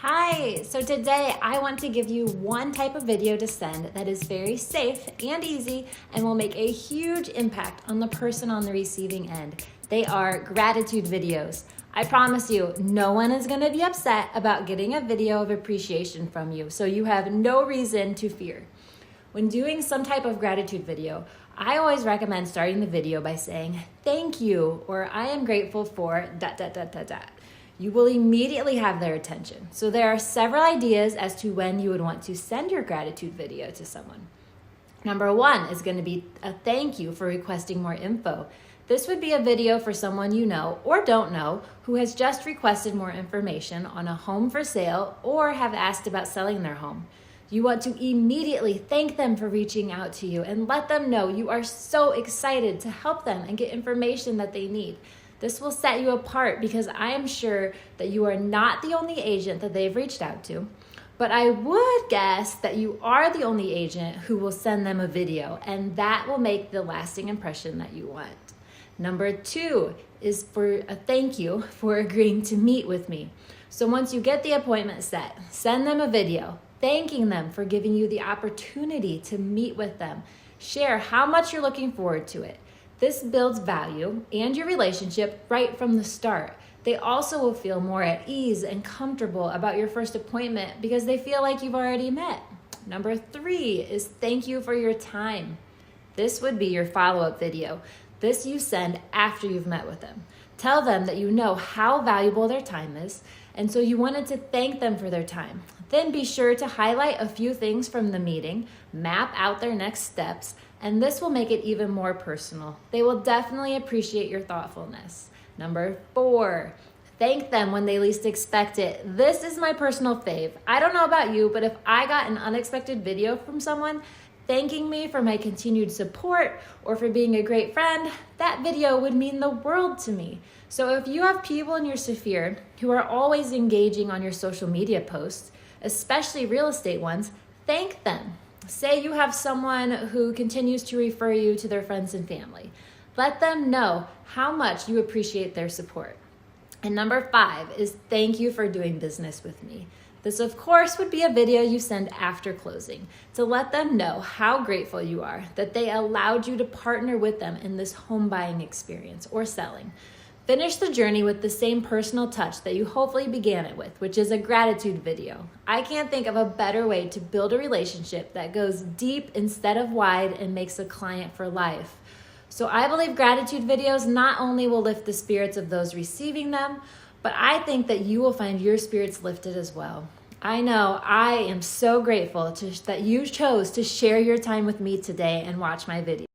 Hi, so today I want to give you one type of video to send that is very safe and easy and will make a huge impact on the person on the receiving end. They are gratitude videos. I promise you, no one is going to be upset about getting a video of appreciation from you, so you have no reason to fear. When doing some type of gratitude video, I always recommend starting the video by saying, "Thank you," or "I am grateful for ... You will immediately have their attention. So there are several ideas as to when you would want to send your gratitude video to someone. Number one is going to be a thank you for requesting more info. This would be a video for someone you know or don't know who has just requested more information on a home for sale or have asked about selling their home. You want to immediately thank them for reaching out to you and let them know you are so excited to help them and get information that they need. This will set you apart because I am sure that you are not the only agent that they've reached out to, but I would guess that you are the only agent who will send them a video, and that will make the lasting impression that you want. Number two is for a thank you for agreeing to meet with me. So once you get the appointment set, send them a video thanking them for giving you the opportunity to meet with them. Share how much you're looking forward to it. This builds value and your relationship right from the start. They also will feel more at ease and comfortable about your first appointment because they feel like you've already met. Number three is thank you for your time. This would be your follow-up video. This you send after you've met with them. Tell them that you know how valuable their time is, and so you wanted to thank them for their time. Then be sure to highlight a few things from the meeting, map out their next steps, and this will make it even more personal. They will definitely appreciate your thoughtfulness. Number four, thank them when they least expect it. This is my personal fave. I don't know about you, but if I got an unexpected video from someone thanking me for my continued support or for being a great friend, that video would mean the world to me. So if you have people in your sphere who are always engaging on your social media posts, especially real estate ones, thank them. Say you have someone who continues to refer you to their friends and family. Let them know how much you appreciate their support. And number five is thank you for doing business with me. This, of course, would be a video you send after closing to let them know how grateful you are that they allowed you to partner with them in this home buying experience or selling. Finish the journey with the same personal touch that you hopefully began it with, which is a gratitude video. I can't think of a better way to build a relationship that goes deep instead of wide and makes a client for life. So I believe gratitude videos not only will lift the spirits of those receiving them, but I think that you will find your spirits lifted as well. I know I am so grateful that you chose to share your time with me today and watch my video.